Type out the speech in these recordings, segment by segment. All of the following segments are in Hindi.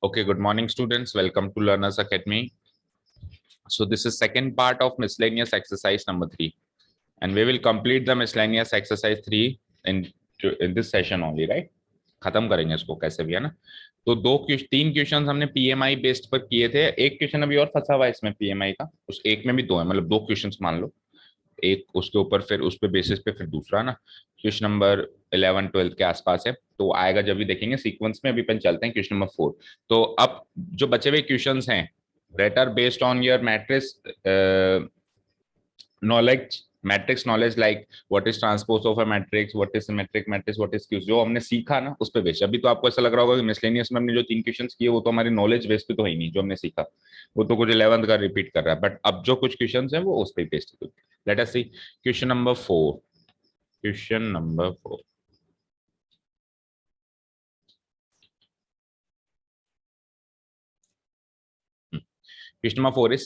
Okay, good morning, students. Welcome to Learners Academy. So this is second part of miscellaneous exercise number 3, and we will complete the miscellaneous exercise 3 in this session only, right? खत्म करेंगे इसको कैसे भी, है ना। तो तीन क्वेश्चन हमने पीएमआई बेस्ड पर किए थे। एक क्वेश्चन अभी और फंसा हुआ है इसमें पीएमआई का, उस एक में भी दो है, मतलब दो क्वेश्चन मान लो, एक उसके ऊपर फिर उस पे बेसिस पे फिर दूसरा ना। क्वेश्चन नंबर 11-12 के आसपास है, तो आएगा जब भी देखेंगे सीक्वेंस में। अभी अपन चलते हैं क्वेश्चन नंबर 4। तो अब जो बचे हुए क्वेश्चंस हैं, that are based on your matrix knowledge, matrix knowledge, like what is transpose of a matrix, what is symmetric matrix, what is cues, जो हमने सीखा ना उस पे बेस्ड। अभी तो आपको ऐसा लग रहा होगा कि मिसलेनियस में हमने जो तीन क्वेश्चंस किए वो तो हमारी नॉलेज बेस्ड पे तो है ही नहीं, जो हमने सीखा वो तो कुछ 11th का रिपीट कर रहा है, बट अब जो कुछ क्वेश्चंस हैं वो उस पे बेस्ड है। Let us see question number 4। Question number 4, question number 4 is,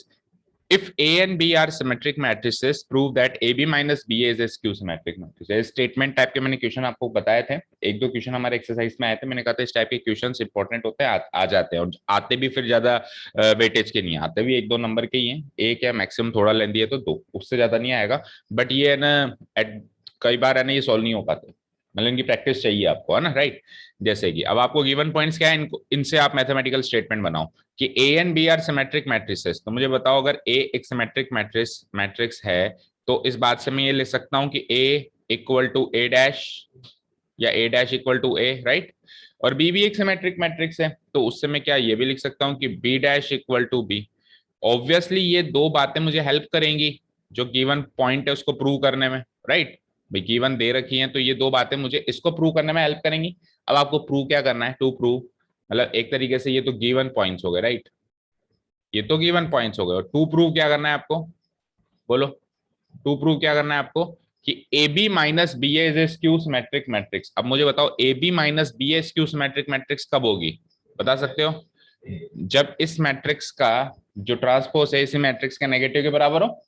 if A and B are symmetric matrices, prove that AB minus BA is a skew symmetric matrix। ये स्टेटमेंट टाइप के मैंने क्वेश्चन आपको बताए थे, एक दो क्वेश्चन हमारे एक्सरसाइज में आए थे। मैंने कहा था इस टाइप के क्वेश्चंस इंपॉर्टेंट होते हैं, आ जाते हैं, और आते भी फिर ज्यादा वेटेज के नहीं आते, भी एक दो नंबर के ही हैं। एक या मैक्सिमम थोड़ा लेंदी है तो दो, उससे ज्यादा नहीं आएगा। बट ये है ना, कई बार है ना ये सॉल्व नहीं हो पाते, मतलब इनकी प्रैक्टिस चाहिए आपको, है ना, राइट। जैसे कि अब आपको गिवन पॉइंट्स क्या है, इनसे आप मैथमेटिकल स्टेटमेंट बनाओ कि A and B are symmetric matrices. तो मुझे बताओ, अगर ए एक सिमेट्रिक मैट्रिक्स है, तो इस बात से मैं ये लिख सकता हूं कि A equal to A dash, या A dash equal to A, right. और बी भी एक सिमेट्रिक मैट्रिक्स है, तो उससे मैं क्या ये भी लिख सकता हूं कि B dash equal to B. Obviously ये दो बातें मुझे हेल्प करेंगी जो गिवन पॉइंट है उसको प्रूव करने में, राइट। भाई गिवन दे रखी है तो ये दो बातें मुझे इसको प्रूव करने में हेल्प करेंगी। अब आपको प्रूव क्या करना है, टू प्रूव, मतलब एक तरीके से ये तो गिवन पॉइंट्स हो गए, राइट। ये तो गिवन पॉइंट्स हो गए, और टू प्रूव क्या करना है आपको, बोलो। टू प्रूव क्या करना है आपको कि A B minus B A is a skew symmetric matrix. अब मुझे बताओ A B minus B A skew symmetric matrix कब होगी, बता सकते हो? जब इस मैट्रिक्स का जो ट्रांसपोज है इसी मैट्रिक्स के नेगेटिव के बराबर हो।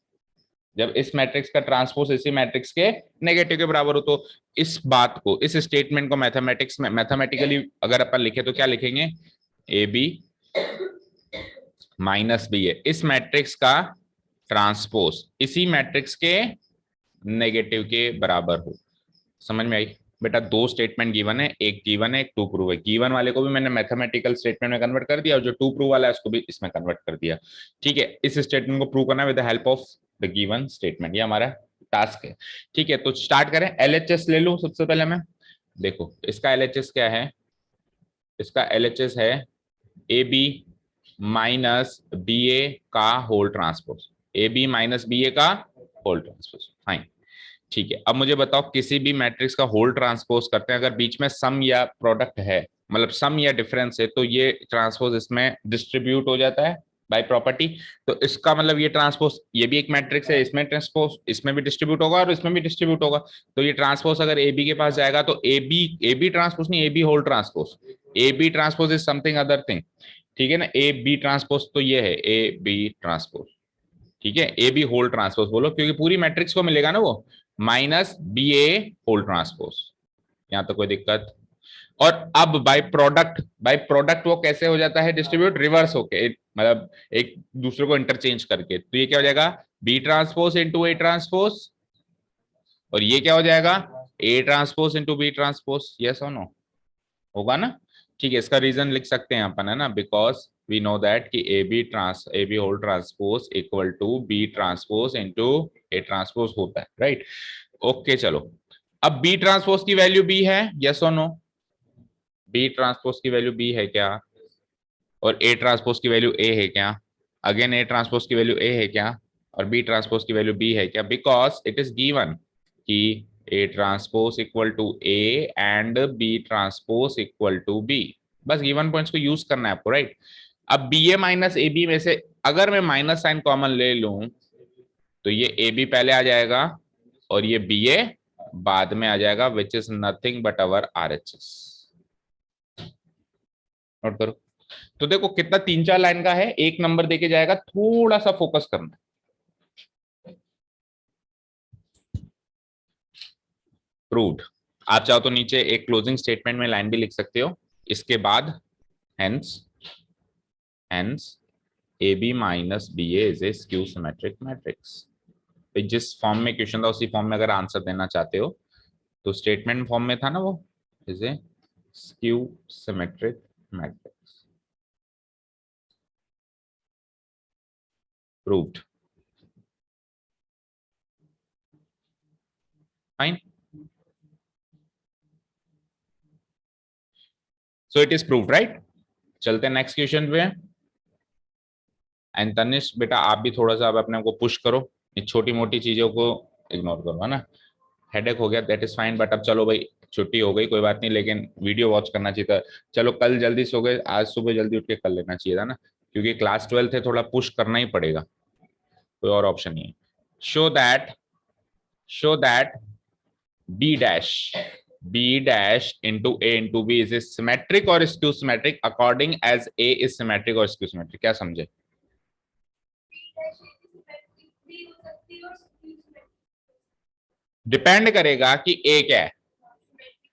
जब इस मैट्रिक्स का ट्रांसपोज इसी मैट्रिक्स के नेगेटिव के बराबर हो, तो इस बात को, इस स्टेटमेंट को मैथमेटिक्स में मैथमेटिकली अगर अपन लिखे तो क्या लिखेंगे, ए बी माइनस बी ए इस मैट्रिक्स का ट्रांसपोज इसी मैट्रिक्स के नेगेटिव के बराबर हो। समझ में आई? बेटा दो स्टेटमेंट गिवन है, एक गिवन है, एक टू प्रूव है। गिवन वाले को भी मैंने मैथमेटिकल स्टेटमेंट में कन्वर्ट कर दिया, और जो टू प्रूव वाला है उसको भी इसमें कन्वर्ट कर दिया। ठीक है, इस स्टेटमेंट को प्रूव करना है with the help of the given statement, ये हमारा टास्क है। ठीक है, तो स्टार्ट करें। एलएचएस ले लूं सबसे पहले मैं। देखो इसका एलएचएस क्या है, इसका एलएचएस है A B minus B A का whole transpose, A B minus B A का होल ट्रांसपोज, फाइन। ठीक है, अब मुझे बताओ किसी भी मैट्रिक्स का होल ट्रांसपोज करते हैं, अगर बीच में सम या प्रोडक्ट है, मतलब सम या डिफरेंस है, तो ये ट्रांसपोज इसमें डिस्ट्रीब्यूट हो जाता है बाय प्रॉपर्टी। तो इसका मतलब ये ट्रांसपोज, ये भी एक मैट्रिक्स है, इसमें ट्रांसपोज इसमें भी डिस्ट्रीब्यूट होगा और इसमें भी डिस्ट्रीब्यूट होगा। तो ये ट्रांसपोज अगर ए बी के पास जाएगा तो ए बी ट्रांसपोज नहीं, A B whole transpose. A B transpose is something other thing, ठीक है ना। ए बी ट्रांसपोज तो ये है ए बी ट्रांसपोज, ठीक है। ए बी होल ट्रांसपोज बोलो, क्योंकि पूरी मैट्रिक्स को मिलेगा ना वो, माइनस बी ए होल ट्रांसपोज। यहां तो कोई दिक्कत। और अब बाय प्रोडक्ट वो कैसे हो जाता है डिस्ट्रीब्यूट, रिवर्स होके, मतलब एक दूसरे को इंटरचेंज करके। तो ये क्या हो जाएगा, B transpose into A transpose, और ये क्या हो जाएगा, A transpose into B transpose. Yes और नो, होगा ना। ठीक है, इसका रीजन लिख सकते हैं अपन, है ना, बिकॉज वी नो दैट कि A B whole transpose equal to B transpose into A transpose होता है, राइट। ओके चलो, अब बी ट्रांसपोज की वैल्यू बी है, यस और नो। बी ट्रांसपोज की वैल्यू बी है क्या, और ए ट्रांसपोज की वैल्यू ए है क्या? अगेन ए ट्रांसपोज की वैल्यू ए है क्या, और बी ट्रांसपोज की वैल्यू बी है क्या? बिकॉज इट इज गिवन कि A transpose equal to A and B transpose equal to B. बस गिवन पॉइंट्स को यूज करना है आपको, राइट। अब B A minus A B में से अगर मैं माइनस साइन कॉमन ले लूं, तो ये ए बी पहले आ जाएगा और ये बी ए बाद में आ जाएगा, विच is nothing but our R H S. Note करो। तो देखो कितना तीन चार लाइन का है, एक नंबर देके जाएगा, थोड़ा सा फोकस करना। प्रूव्ड। आप चाहो तो नीचे एक क्लोजिंग स्टेटमेंट में लाइन भी लिख सकते हो इसके बाद, hence Hence AB minus BA is a skew symmetric matrix। जिस फॉर्म में क्वेश्चन था उसी फॉर्म में अगर आंसर देना चाहते हो तो स्टेटमेंट फॉर्म में था ना, वो is a skew symmetric matrix. Proved. Fine, so it is proved, right. चलते हैं नेक्स्ट क्वेश्चन पे। एंड तनिष्क बेटा आप भी थोड़ा सा अब अपने को पुश करो, ये छोटी मोटी चीजों को इग्नोर करो, है ना। हेडेक हो गया, दैट इज फाइन, बट अब चलो भाई छुट्टी हो गई कोई बात नहीं, लेकिन वीडियो वॉच करना चाहिए था। चलो कल जल्दी सो गए, आज सुबह जल्दी उठ के कर लेना चाहिए था ना, क्योंकि क्लास 12 है, थोड़ा पुश करना ही पड़ेगा, कोई और ऑप्शन नहीं है। Show that b dash into a into b is symmetric or skew symmetric according as a is symmetric or skew symmetric। क्या समझे? डिपेंड करेगा कि a क्या है,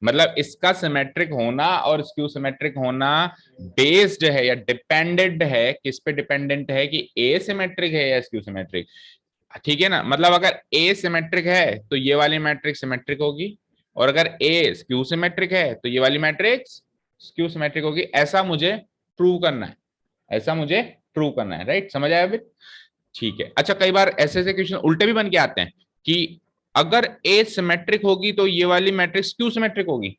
मतलब इसका सिमेट्रिक होना और स्क्यू सिमेट्रिक होना बेस्ड है या डिपेंडेंट है, किस पे डिपेंडेंट है कि ए सिमेट्रिक है या स्क्यू सिमेट्रिक। ठीक है ना, मतलब अगर ए सिमेट्रिक है तो ये वाली मैट्रिक्स सिमेट्रिक होगी, और अगर ए स्क्यू सिमेट्रिक है तो ये वाली मैट्रिक्स स्क्यू सिमेट्रिक होगी। ऐसा मुझे प्रूव करना है, ऐसा मुझे प्रूव करना है, राइट। समझ आया अभी? ठीक है। अच्छा, कई बार ऐसे ऐसे क्वेश्चन उल्टे भी बन के आते हैं कि अगर ए सिमेट्रिक होगी तो ये वाली मैट्रिक्स क्यू सिमेट्रिक होगी।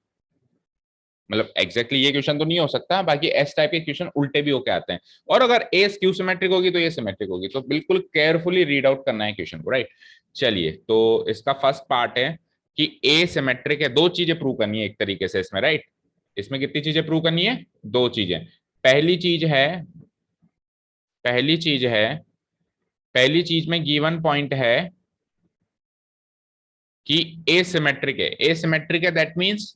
मतलब एग्जैक्टली ये क्वेश्चन तो नहीं हो सकता, बाकी एस टाइप के क्वेश्चन उल्टे भी होके आते हैं। और अगर ए क्यू सिमेट्रिक होगी तो ये सिमेट्रिक होगी, तो बिल्कुल केयरफुली रीड आउट करना है क्वेश्चन को, राइट। चलिए, तो इसका फर्स्ट पार्ट है कि ए सिमेट्रिक है, दो चीजें प्रूव करनी है एक तरीके से इसमें, राइट। इसमें कितनी चीजें प्रूव करनी है? दो चीजें। पहली चीज है, पहली चीज है, पहली चीज में गिवन पॉइंट है कि ए सिमेट्रिक है। ए सिमेट्रिक है that means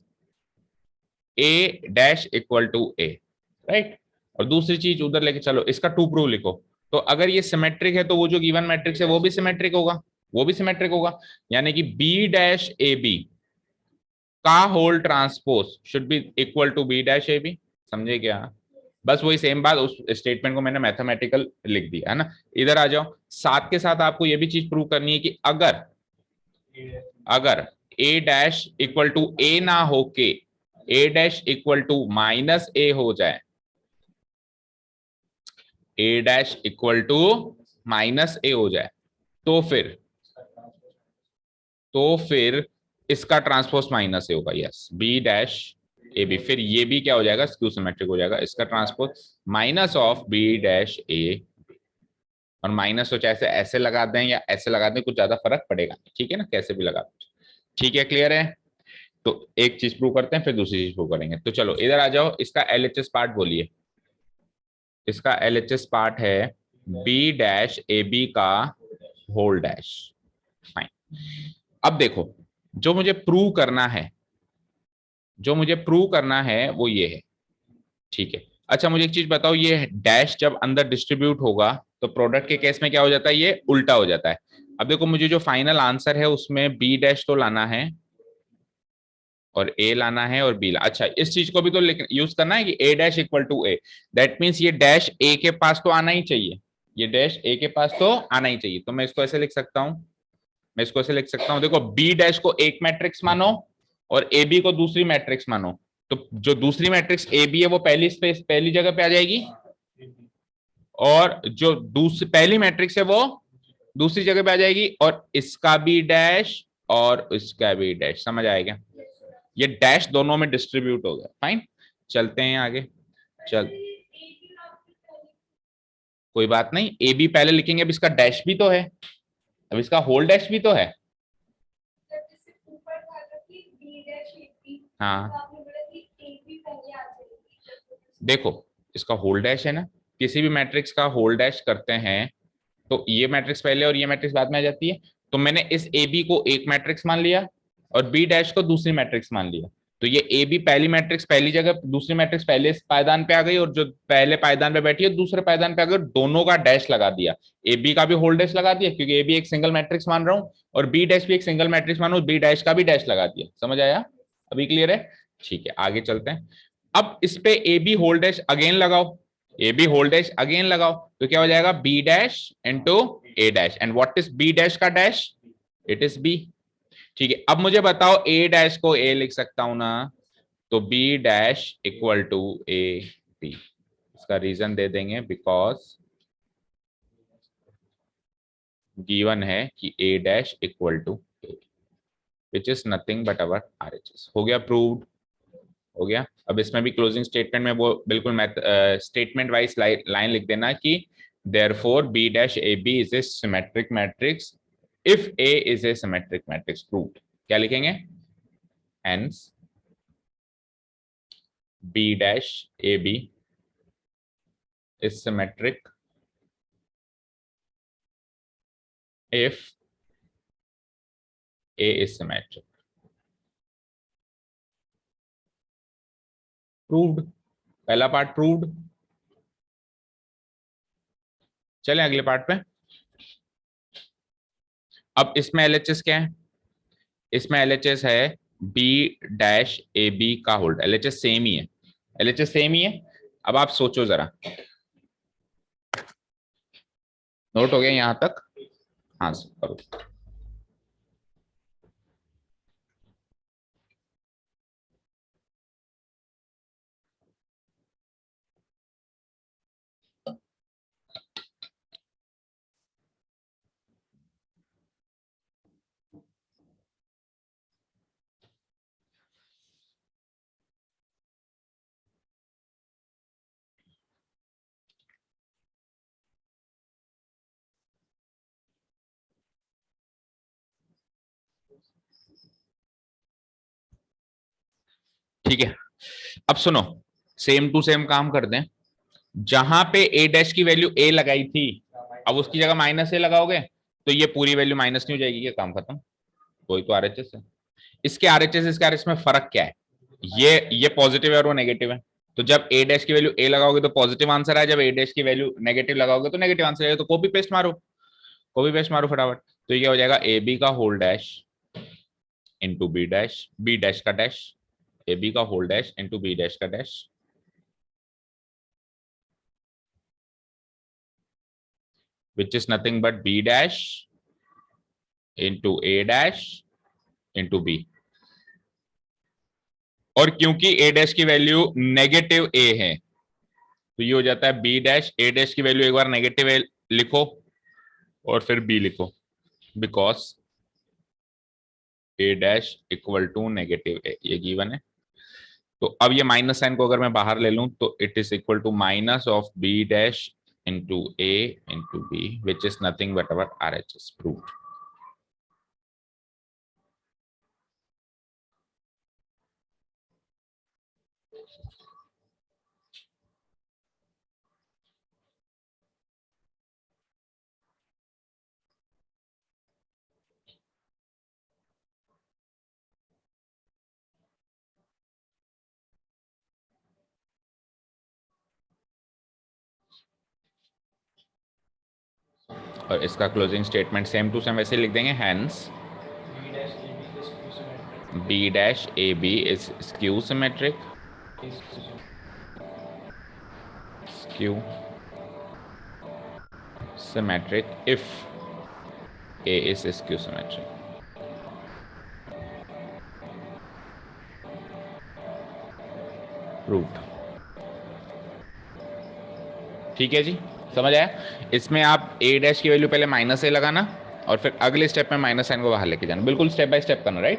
A dash equal to A, right. और दूसरी चीज उधर लेके चलो, इसका टू प्रूव लिखो। तो अगर ये सिमेट्रिक है तो वो जो गिवन मैट्रिक्स है वो भी सिमेट्रिक होगा, वो भी सिमेट्रिक होगा। यानी कि बी डैश ए बी का whole transpose should be equal to B dash A B. समझे क्या? बस वही सेम बात, उस स्टेटमेंट को मैंने मैथमेटिकल लिख दिया है ना। इधर आ जाओ, साथ के साथ आपको ये भी चीज प्रूव करनी है कि अगर अगर A dash equal to A ना होके A dash equal to minus A हो जाए, A dash equal to minus A हो जाए, तो फिर इसका ट्रांसपोज माइनस ए होगा। Yes, B dash A B, फिर ये भी क्या हो जाएगा? स्क्यू सिमेट्रिक हो जाएगा। इसका transpose minus of B dash A, और माइनस तो चाहे ऐसे लगा दें या ऐसे लगा दें, कुछ ज्यादा फर्क पड़ेगा, ठीक है ना, कैसे भी लगा दें। ठीक है, क्लियर है? तो एक चीज प्रूव करते हैं फिर दूसरी चीज प्रूव करेंगे। तो चलो इधर आ जाओ, इसका एलएचएस पार्ट बोलिए। इसका एलएचएस पार्ट है बी डैश ए बी का होल डैश। फाइन। अब देखो, जो मुझे प्रूव करना है, जो मुझे प्रूव करना है वो ये है, ठीक है। अच्छा, मुझे एक चीज बताओ, ये डैश जब अंदर डिस्ट्रीब्यूट होगा तो प्रोडक्ट के केस में क्या हो जाता है? ये उल्टा हो जाता है। अब देखो, मुझे जो फाइनल आंसर है उसमें बी डैश तो लाना है और ए लाना है और बी ला। अच्छा, इस चीज को भी तो यूज करना है कि A dash equal to A, that means ये डैश ए के पास तो आना ही चाहिए, ये डैश ए के पास तो आना ही चाहिए। तो मैं इसको ऐसे लिख सकता हूं, मैं इसको ऐसे लिख सकता हूं, देखो बी डैश को एक मैट्रिक्स मानो और ए बी को दूसरी मैट्रिक्स मानो। तो जो दूसरी मैट्रिक्स ए बी है वो पहली स्पेस पहली जगह पे आ जाएगी, और जो दूसरी पहली मैट्रिक्स है वो दूसरी जगह पे आ जाएगी, और इसका भी डैश और इसका भी डैश। समझ आएगा? ये डैश दोनों में डिस्ट्रीब्यूट हो गया। फाइन, चलते हैं आगे। चल, कोई बात नहीं, ए बी पहले लिखेंगे, अब इसका डैश भी तो है, अब इसका होल डैश भी तो है। हाँ, देखो इसका होल डैश है ना, किसी भी मैट्रिक्स का होल डैश करते हैं तो ये मैट्रिक्स पहले और ये मैट्रिक्स बाद में आ जाती है। तो मैंने इस ए बी को एक मैट्रिक्स मान लिया और बी डैश को दूसरी मैट्रिक्स मान लिया, तो ये ए बी पहली मैट्रिक्स पहली जगह, दूसरी मैट्रिक्स पहले पायदान पे आ गई, और जो पहले पायदान पे बैठी है दूसरे पायदान पे आ गई, दोनों का डैश लगा दिया। ए बी का भी होल डैश लगा दिया क्योंकि ए बी एक सिंगल मैट्रिक्स मान रहा हूँ, और बी डैश भी एक सिंगल मैट्रिक्स मानो, बी डैश का भी डैश लगा दिया। समझ आया? अभी क्लियर है? ठीक है, आगे चलते हैं। अब इस पे A B whole dash again लगाओ, A B whole dash again लगाओ तो क्या हो जाएगा B dash into A dash, and what is B dash का डैश, इट इज बी। ठीक है, अब मुझे बताओ ए डैश को ए लिख सकता हूं ना, तो B dash equal to A B. इसका रीजन दे देंगे बिकॉज गिवन है कि A dash equal to A, which is nothing but our RHS. हो गया प्रूव्ड, हो गया। अब इसमें भी क्लोजिंग स्टेटमेंट में वो बिल्कुल मैथ स्टेटमेंट वाइज लाइन लिख देना कि therefore B dash A B is a symmetric matrix if A is a symmetric matrix proved. क्या लिखेंगे, hence B dash A B is symmetric if A is symmetric, proved। पहला पार्ट प्रूव्ड। चलें अगले पार्ट पे। अब इसमें एलएचएस क्या है, इसमें एलएचएस है बी डैश ए बी का होल्ड, एलएचएस सेम ही है, एलएचएस सेम ही है। अब आप सोचो जरा, नोट हो गया यहां तक, हाँ करो। ठीक है, अब सुनो, सेम टू सेम काम करते हैं। जहां पे ए डैश की वैल्यू ए लगाई थी, अब उसकी जगह माइनस ए लगाओगे तो ये पूरी वैल्यू माइनस नहीं हो जाएगी, ये काम खत्म। वही तो आरएचएस है। इसके आरएचएस इसके आरएचएस में फर्क क्या है, ये पॉजिटिव है और वो नेगेटिव है। तो जब ए डैश की वैल्यू ए लगाओगे तो पॉजिटिव आंसर है, जब ए डैश की वैल्यू नेगेटिव लगाओगे तो नेगेटिव आंसर आएगा। तो कॉपी पेस्ट मारो, कॉपी पेस्ट मारो फटाफट। तो ये क्या हो जाएगा, ए बी का whole dash into B dash का डैश, ए बी का whole dash into B dash का dash, which is nothing but b dash into a dash into b। और क्योंकि a डैश की वैल्यू नेगेटिव a है तो ये हो जाता है b डैश, a डैश की वैल्यू एक बार नेगेटिव a लिखो और फिर b लिखो, because a dash equal to negative a, ये गिवन है। तो अब ये माइनस साइन को अगर मैं बाहर ले लूं तो it is equal to minus of b dash into a into b, which is nothing but our RHS proved. और इसका closing statement same to same वैसे लिख देंगे, hence b dash ab is skew symmetric, skew symmetric if a is skew symmetric। Proved. ठीक है जी, समझ आया। इसमें आप a डैश की वैल्यू पहले माइनस ए लगाना और फिर अगले स्टेप में माइनस साइन को बाहर लेके जाना, बिल्कुल स्टेप बाय स्टेप करना, राइट।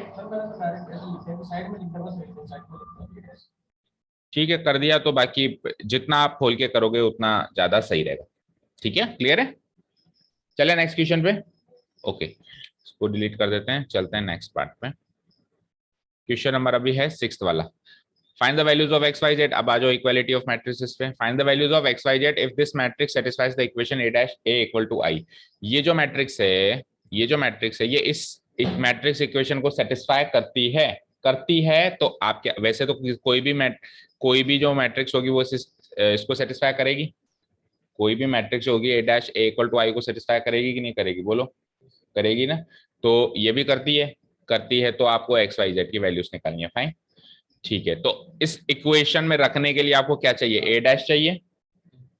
ठीक है, कर दिया तो बाकी जितना आप खोल के करोगे उतना ज्यादा सही रहेगा। ठीक है, क्लियर है। चले नेक्स्ट क्वेश्चन पे। ओके, इसको डिलीट कर देते हैं, चलते हैं नेक्स्ट पार्ट पे। क्वेश्चन नंबर अभी है 6th वाला। Find the values of x y z. अब आ जाओ इक्वालिटी ऑफ मैट्रिसेस पे। Find the values of x y z if this matrix satisfies the equation A dash A equal to I. ये जो मैट्रिक्स है, ये जो मैट्रिक्स है, ये इस मैट्रिक्स इक्वेशन को सेटिस्फाई करती है तो आप क्या, वैसे तो कोई भी जो मैट्रिक्स होगी वो इसको सेटिस्फाई करेगी। कोई भी मैट्रिक्स होगी ए डैश ए इक्वल टू आई को सेटिस्फाई करेगी कि नहीं करेगी, बोलो। करेगी ना। तो ये भी करती है तो आपको एक्स वाई जेड की वैल्यूज निकालनी है। फाइन, ठीक है। तो इस इक्वेशन में रखने के लिए आपको क्या चाहिए, ए डैश चाहिए,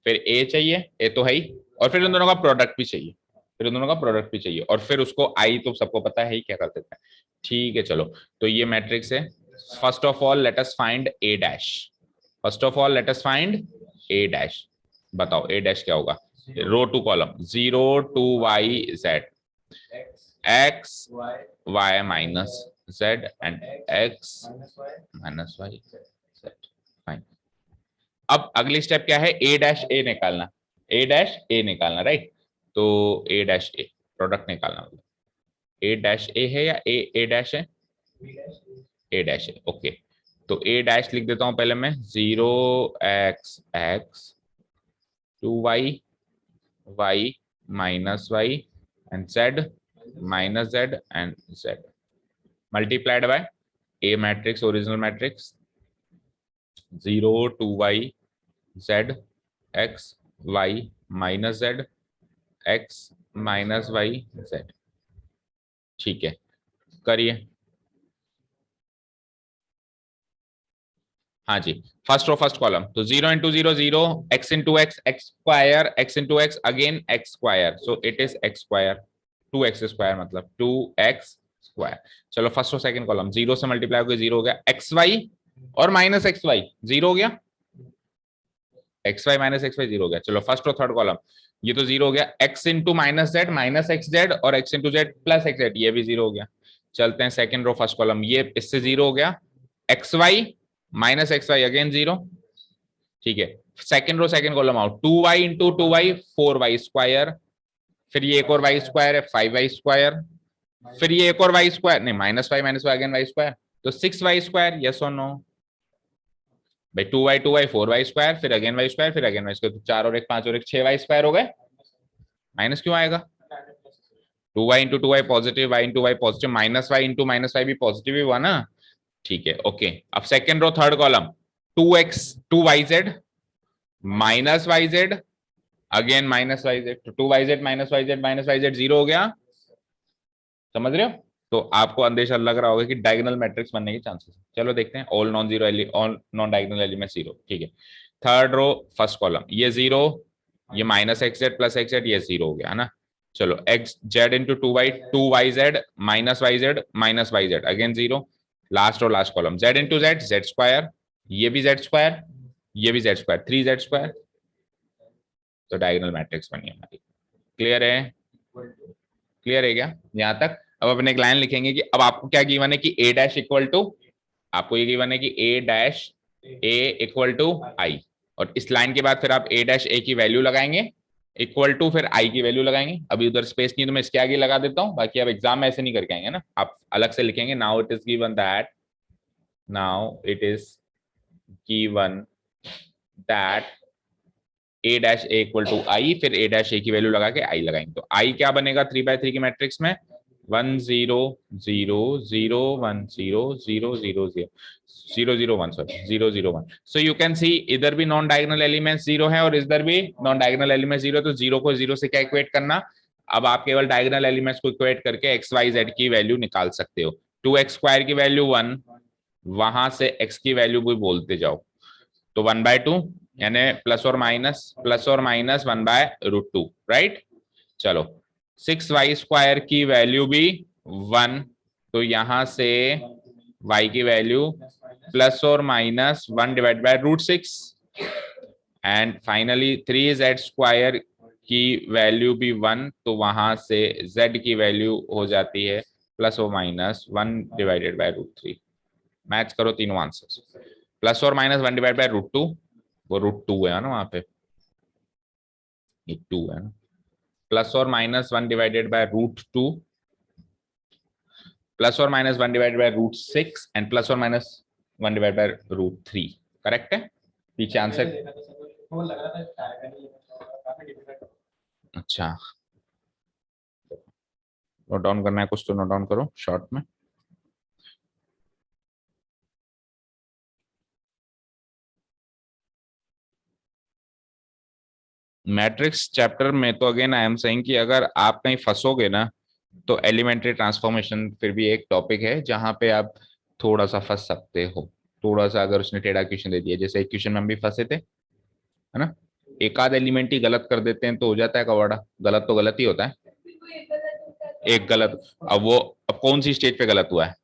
फिर ए चाहिए, ए तो है ही, और फिर उन दोनों का प्रोडक्ट भी चाहिए, फिर उन दोनों का प्रोडक्ट भी चाहिए, और फिर उसको आई तो सबको पता है ही क्या कर देते हैं। ठीक है चलो, तो ये मैट्रिक्स है। First of all let us find A dash, first of all let us find A dash. बताओ ए डैश क्या होगा? Row two column, 0 2 y z, x y minus z and x minus y z। Fine. अब अगली स्टेप क्या है? ए डैश ए निकालना, ए डैश ए निकालना, राइट? तो ए डैश ए प्रोडक्ट निकालना, मतलब ए डैश ए है या ए डैश है? ए डैश है, ओके। तो ए डैश लिख देता हूं पहले मैं, 0 x 2y y minus y and z minus z and z multiplied by A matrix, original matrix, 0 2y z x y minus z x minus y z। ठीक है, करिए। हाँ जी, फर्स्ट रो फर्स्ट कॉलम, तो 0 × 0 0, x × x x square, x × x again x square, so it is x square, 2x square मतलब 2x स्क्वायर। चलो फर्स्ट और सेकंड कॉलम, 0 से मल्टीप्लाई होकर 0 हो गया, एक्स वाई और माइनस एक्स वाई 0 हो गया, X Y minus X Y 0 हो गया। चलो फर्स्ट और थर्ड कॉलम, ये तो 0 हो गया, x × minus Z minus x Z और x × Z plus x z, ये भी 0 हो गया। चलते हैं सेकंड रो फर्स्ट कॉलम, ये इससे 0 हो गया, X Y minus X Y again 0। ठीक है, second row second column out, 2y × 2y 4y square, फिर ये एक और y स्क्वायर है 5y स्क्वायर, फिर ये एक और y स्क्वायर, नहीं minus Y again y square, तो 6y स्क्वायर, यस और नो भाई? 2y 4y स्क्वायर, फिर अगेन y स्क्वायर, फिर अगेन y स्क्वायर, तो 4 और 1 5 और 1 6y स्क्वायर हो गए। माइनस क्यों आएगा? 2y × 2y positive, y × y positive, minus y × minus y भी पॉजिटिव ही हुआ ना। ठीक है, ओके। अब second row third column, 2x 2yz minus yz again minus yz, तो 2yz माइनस yz 0 हो गया, समझ रहे हो? तो आपको अंदेशा लग रहा होगा कि डायगोनल मैट्रिक्स बनने के चांसेस है। चलो देखते हैं, all non zero, all non diagonal element 0। ठीक है, थर्ड रो फर्स्ट कॉलम, ये 0, ये minus x z plus x z, ये 0 हो गया है ना। चलो x z into 2y z minus y z again 0। Last और last column, z into z z square, ये भी जेड स्क्वायर, ये भी जेड स्क्वायर, 3z स्क्वायर। तो डायगोनल मैट्रिक्स बनी हमारी। क्लियर है? क्लियर है क्या यहाँ तक? अब अपने एक लाइन लिखेंगे कि अब आपको क्या गिवन है कि ए डैश इक्वल टू, आपको ये गिवन है कि A dash A equal to आई, और इस लाइन के बाद फिर आप ए डैश ए की वैल्यू लगाएंगे इक्वल टू फिर आई की वैल्यू लगाएंगे। अभी उधर स्पेस नहीं तो मैं इसके आगे लगा देता हूँ, बाकी आप एग्जाम में ऐसे नहीं करके आएंगे ना, आप अलग से लिखेंगे। Now it is given that, now it is given that A dash A equal to I, फिर ए डैश ए की वैल्यू लगा के आई लगाएंगे, तो आई क्या बनेगा 3/3 की मैट्रिक्स में? 1 0 0 0 1 0 0 0 0 0 0 1, sorry 0 0 1। So you can see इधर भी नॉन डायगोनल एलिमेंट 0 है और इधर भी नॉन डायगोनल एलिमेंट 0, तो 0 को 0 से क्या इक्वेट करना? अब आप केवल डायगोनल एलिमेंट्स को इक्वेट करके एक्स वाई जेड की वैल्यू निकाल सकते हो। 2x स्क्वायर की वैल्यू 1, वहां से x की वैल्यू भी बोलते जाओ, तो 1/2 यानी प्लस और माइनस 1/√2, राइट? चलो 6y स्क्वायर की वैल्यू भी 1, तो यहां से y की वैल्यू प्लस और minus 1/√6, and finally 3z square की वैल्यू भी 1, तो वहां से z की वैल्यू हो जाती है प्लस और माइनस 1/√3। मैच करो तीनों आंसर्स, प्लस और माइनस 1/√2, वो √2 है ना वहां पे, ये 2 है ना, प्लस और माइनस 1/√2, प्लस और माइनस 1/√6 एंड प्लस और माइनस 1/√3। करेक्ट है? पीछे आंसर, अच्छा नोट डाउन करना है कुछ तो नोट डाउन करो शॉर्ट में। मैट्रिक्स चैप्टर में तो अगेन आई एम सेइंग कि अगर आप कहीं फंसोगे ना, तो एलिमेंट्री ट्रांसफॉर्मेशन फिर भी एक टॉपिक है जहां पे आप थोड़ा सा फंस सकते हो, थोड़ा सा अगर उसने टेढ़ा क्वेश्चन दे दिया, जैसे एक क्वेश्चन में हम भी फंसे थे, है ना? एक आध एलिमेंट ही गलत कर देते हैं तो हो जाता है कवाड़ा, गलत तो गलत ही होता है। एक गलत, अब वो, अब कौन सी स्टेज पे गलत हुआ है?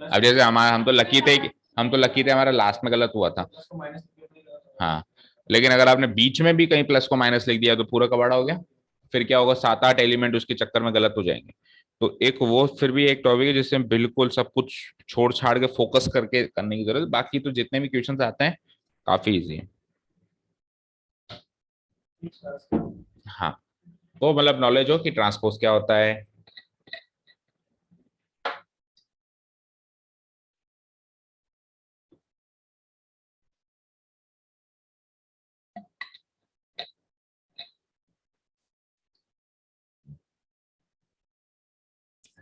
अब जैसे हमारा, हम तो लकी थे हमारा लास्ट में गलत हुआ था। हाँ, लेकिन अगर आपने बीच में भी कहीं प्लस को माइनस लिख दिया तो पूरा कबाड़ा हो गया। फिर क्या होगा, 7 8 एलिमेंट उसके चक्कर में गलत हो जाएंगे। तो एक वो फिर भी एक टॉपिक है जिससे बिल्कुल सब कुछ छोड़ छाड़ के फोकस करके करने की जरूरत है। बाकी तो जितने भी क्वेश्चंस आते हैं काफी इजी है। हाँ, तो मतलब नॉलेज हो कि ट्रांसपोज क्या होता है।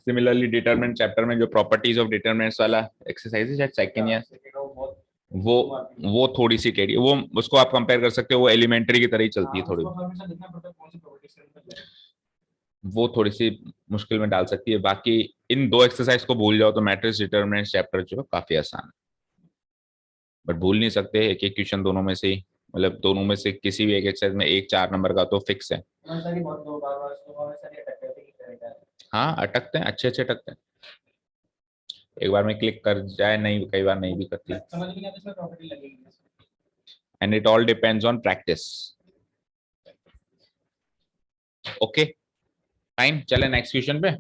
सिमिलरली डिटरमिनेंट चैप्टर में जो प्रॉपर्टीज ऑफ डिटरमिनेंट्स वाला एक्सरसाइज है शायद सेकंड या, वो वो थोड़ी सी टेढ़ी, वो उसको आप कंपेयर कर सकते हो, वो एलिमेंट्री की तरह ही चलती है थोड़ी, वो थोड़ी सी मुश्किल में डाल सकती है। बाकी इन दो एक्सरसाइज को भूल जाओ तो मैट्रिक्स डिटरमिनेंट चैप्टर जो है काफी आसान है। बट भूल नहीं सकते, एक एक क्वेश्चन दोनों में से ही, मतलब दोनों में से किसी भी एक एक्सरसाइज में एक 4 नंबर का तो फिक्स है। हाँ अटकते हैं, अच्छे अच्छे अटकते हैं। एक बार में क्लिक कर जाए, नहीं कई बार नहीं भी करती। And it all depends on practice. Okay fine, चले नेक्स्ट क्वेश्चन पे,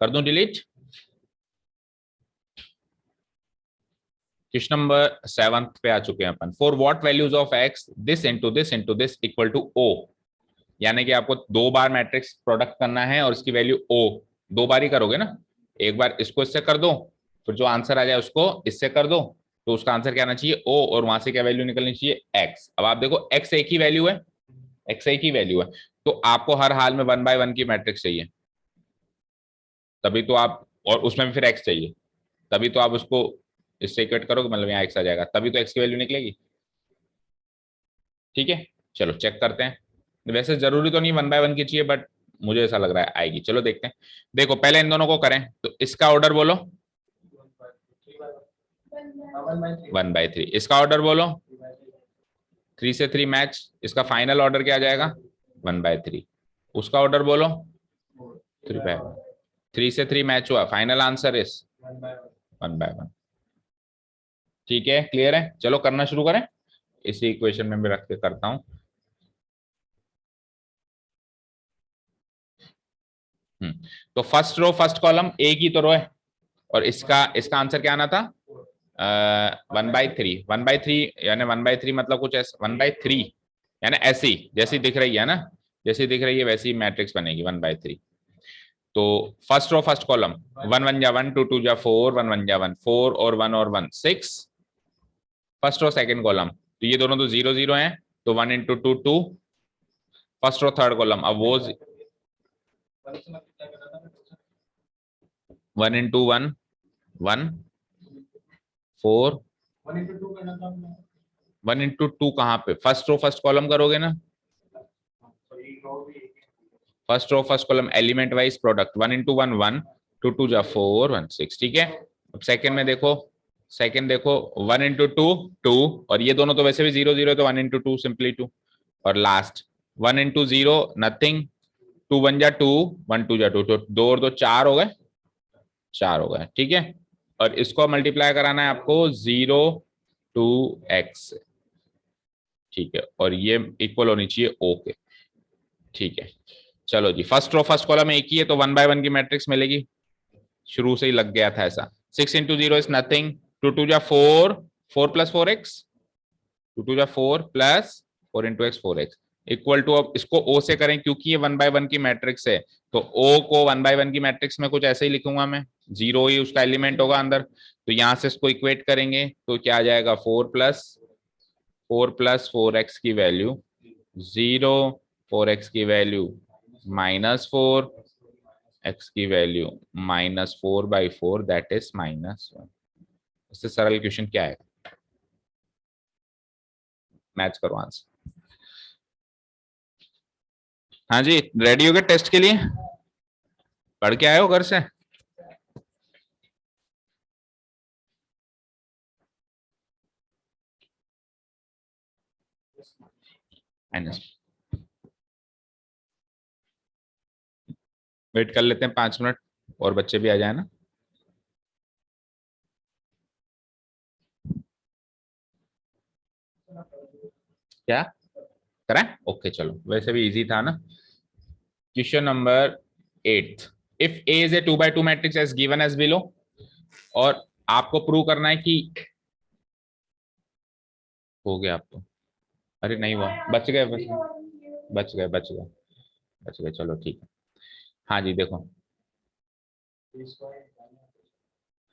कर दूं डिलीट। क्वेश्चन नंबर 7 पे आ चुके हैं अपन। For what values of x this into this equal to O, यानी कि आपको 2 बार मैट्रिक्स प्रोडक्ट करना है और इसकी वैल्यू ओ, 2 बार ही करोगे ना, एक बार इसको इससे कर दो, फिर जो आंसर आ जाए उसको इससे कर दो, तो उसका आंसर क्या आना चाहिए ओ, और वहां से क्या वैल्यू निकलनी चाहिए एक्स। अब आप देखो एक्स एक ही वैल्यू है, एक्स एक ही वैल्यू है, तो आपको हर हाल में 1 बाय 1 की मैट्रिक्स चाहिए, तभी तो आप, और उसमें भी फिर एक्स चाहिए, तभी तो आप उसको इससे इक्वेट करोगे, मतलब यहाँ एक्स आ जाएगा, तभी तो एक्स की वैल्यू निकलेगी। ठीक है, चलो चेक करते हैं। वैसे जरूरी तो नहीं 1 बाय 1 की चाहिए, बट मुझे ऐसा लग रहा है आएगी, चलो देखते हैं। देखो पहले इन दोनों को करें, तो इसका ऑर्डर बोलो 1/3, इसका ऑर्डर बोलो 3 से 3 मैच, इसका फाइनल ऑर्डर क्या आ जाएगा 1/3, उसका ऑर्डर बोलो 3/1, 3 से 3 मैच हुआ, फाइनल आंसर इज 1/1। ठीक है, क्लियर है, चलो करना शुरू करें। इसी इक्वेशन में मैं रख के करता हूं। तो फर्स्ट रो फर्स्ट कॉलम एक ही तो रो है, और इसका इसका आंसर क्या आना था 1/3, 1/3 यानी 1/3 मतलब कुछ ऐसा 1/3, यानी ऐसी जैसी दिख रही है ना, जैसी दिख रही है वैसी मैट्रिक्स बनेगी 1/3। तो फर्स्ट रो फर्स्ट कॉलम, 1 1 जा 1, 2 2 जा 4, 1 1 जा 1 4, और 1 और 1 6। फर्स्ट रो सेकंड कॉलम, तो ये दोनों तो 0 0 हैं, तो 1 × 2 2। फर्स्ट रो थर्ड कॉलम, अब वो 1 × 1 1 1 × 2 कहाँ पे, फर्स्ट रो फर्स्ट कॉलम करोगे ना, first row first column element wise product, 1 × 1 1, 2 2 जा 4 1 6। ठीक है, अब सेकंड में देखो, सेकंड देखो 1 × 2 2, और ये दोनों तो वैसे भी 0 0, तो 1 × 2 सिंपली 2, और लास्ट 1 × 0 नथिंग, 2 1 जा 2, 1 2 जा 2, तो 2 और 2 4 हो गए, 4 हो गए। ठीक है, और इसको मल्टीप्लाई कराना है आपको 0 to x, ठीक है, और ये इक्वल होनी चाहिए ओ के। ठीक है, चलो जी, फर्स्ट रो फर्स्ट कॉलम एक ही है तो 1/1 की मैट्रिक्स मिलेगी, शुरू से ही लग गया था ऐसा। 6 × 0 इज नथिंग, 2 2 जा 4, 4 + 4x, 2 2 जा 4 + 4 × x, इक्वल टू, अब इसको ओ से करें क्योंकि ये 1/1 की मैट्रिक्स है, तो ओ को 1/1 की मैट्रिक्स में कुछ ऐसे ही लिखूंगा मैं, 0 ही उसका एलिमेंट होगा अंदर, तो यहां से इसको इक्वेट करेंगे तो क्या आ जाएगा 4 + 4 x की वैल्यू 0, 4x की वैल्यू -4, x की वैल्यू -4/4, दैट इज -1। इससे सरल क्वेश्चन क्या है, मैच करो आंसर। हाँ जी, रेडी हो गए टेस्ट के लिए, पढ़ के आए हो घर से? माइनस, वेट कर लेते हैं 5 मिनट और बच्चे भी आ जाए ना। क्या करें? ओके चलो, वैसे भी इजी था ना। Question number 8, if A is a 2 by 2 matrix as given as below, और आपको प्रूव करना है कि हो गया आपको, अरे नहीं हुआ, बच गए बच गए बच गए बच गए बच गए, चलो ठीक है। हाँ जी देखो,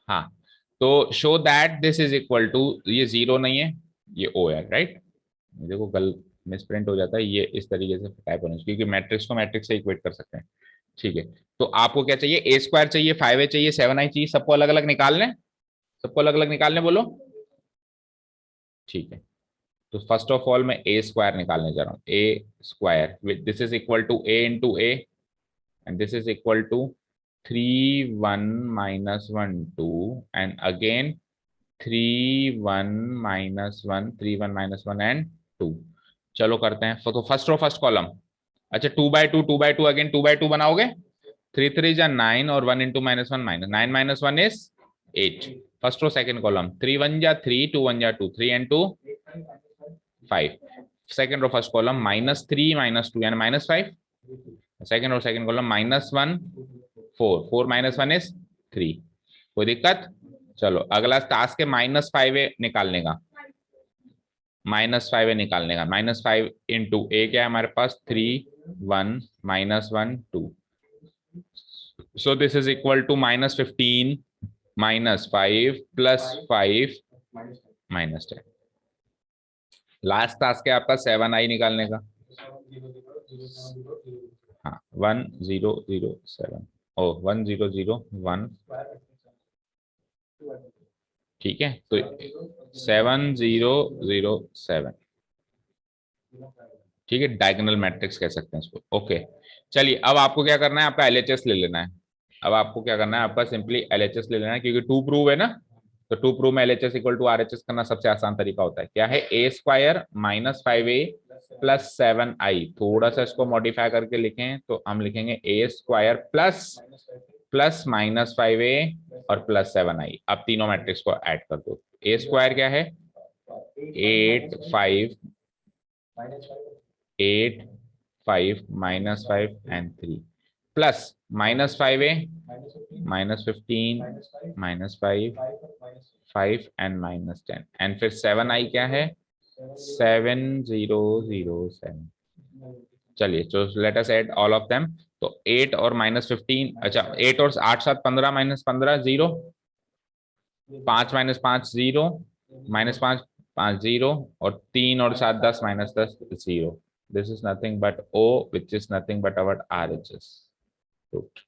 हाँ, तो show that this is equal to, ये जीरो नहीं है, ये ओ है, राइट। देखो गल मिसप्रिंट हो जाता है, ये इस तरीके से टाइप होना चाहिए, क्योंकि मैट्रिक्स को मैट्रिक्स से इक्वेट कर सकते हैं। ठीक है, तो आपको क्या चाहिए, ए स्क्वायर चाहिए, 5 ए चाहिए, 7 आई चाहिए, सबको अलग अलग निकाल लें, सबको अलग अलग निकालने बोलो। ठीक है, तो फर्स्ट ऑफ ऑल मैं ए स्क्वायर निकालने जा रहा हूँ, A square with this is equal to A into A, and this is equal to 3 1 - 1 2, and again 3 1 - 1 3 1 - 1 and 2। चलो करते हैं, तो फर्स्ट रो फर्स्ट कॉलम, अच्छा 2 by 2 अगेन 2 by 2 बनाओगे, 3 3 जा 9 और 1 × -1 -9 - 1 - 1 is 8। First row second column, 3 1 जा 3 2 1 जा 2 3 and 2 5। Second row first column, -3 -2 यानी -5। Second row second column, -1 4 4 - 1 is 3। कोई दिक्कत? चलो अगला टास्क है -5 निकालने का, -5 निकालने का, -5 इंटू ए क्या है हमारे पास, 3 1 -1 2, so this is equal to -15 -5 +5 -10। Last task है आपका 7i निकालने का, हाँ 1007, ओ 1001, ठीक है, तो 7007, ठीक है, डायगोनल मैट्रिक्स कह सकते हैं इसको। ओके चलिए, अब आपको क्या करना है, आपका एलएचएस ले लेना है। अब आपको क्या करना है, आपका सिंपली एलएचएस ले लेना है, क्योंकि 2 प्रूव है ना, तो 2 प्रूव में एलएचएस इक्वल टू आरएचएस करना सबसे आसान तरीका होता है। क्या है, ए स्क्वायर -5a + 7i, थोड़ा सा इसको मॉडिफाई करके लिखें तो हम लिखेंगे ए स्क्वायर प्लस -5a और +7i। अब तीनों मैट्रिक्स को ऐड कर दो, ए स्क्वायर क्या है, 8 5 8 5 -5 and 3 plus -5a -15 -5 5 and -10, and फिर 7i क्या है, 7007। चलिए, तो let us add all of them. तो 8 और -15, अच्छा 8 और 8 7 15 -15 0, 5 -5 0, -5 5 0, और 3 और 7 10 -10 0। This is nothing but O, which is nothing but our RHS root।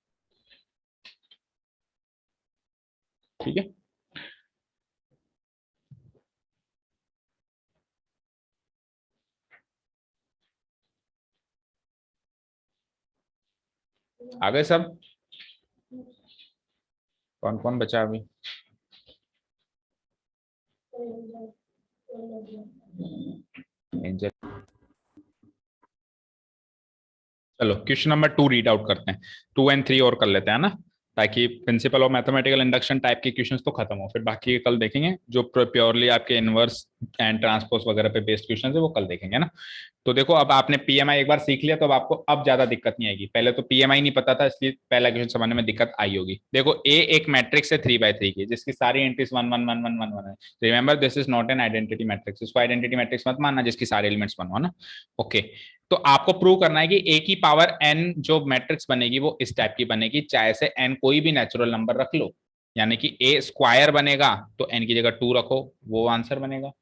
ठीक है, आगे सब कौन कौन बचा अभी, एंजल। चलो क्वेश्चन नंबर 2 रीड आउट करते हैं, 2 और 3 और कर लेते हैं ना, ताकि principle of mathematical induction type के क्वेश्चंस तो खत्म हो, फिर बाकी कल देखेंगे, जो प्योरली आपके इनवर्स एंड ट्रांसपोज वगैरह पे बेस्ड क्वेश्चन है वो कल देखेंगे ना। तो देखो, अब आपने पीएमआई एक बार सीख लिया, तो अब आपको अब ज्यादा दिक्कत नहीं आएगी, पहले तो पीएमआई नहीं पता था, इसलिए पहला क्वेश्चन समझने में दिक्कत आई होगी। देखो ए एक मैट्रिक्स है 3 by 3 की, जिसकी सारी एंट्रीज 1 1 1 1 1 1 है। Remember this is not an identity matrix, इसको आइडेंटिटी मैट्रिक्स मत मानना जिसकी सारे एलिमेंट्स 1 1 ना। ओके, तो आपको प्रूव करना है कि ए की पावर एन जो मैट्रिक्स बनेगी वो इस टाइप की बनेगी, चाहे से एन कोई भी नेचुरल नंबर रख लो, यानी कि ए स्क्वायर बनेगा तो एन की जगह 2 रखो, वो आंसर बनेगा।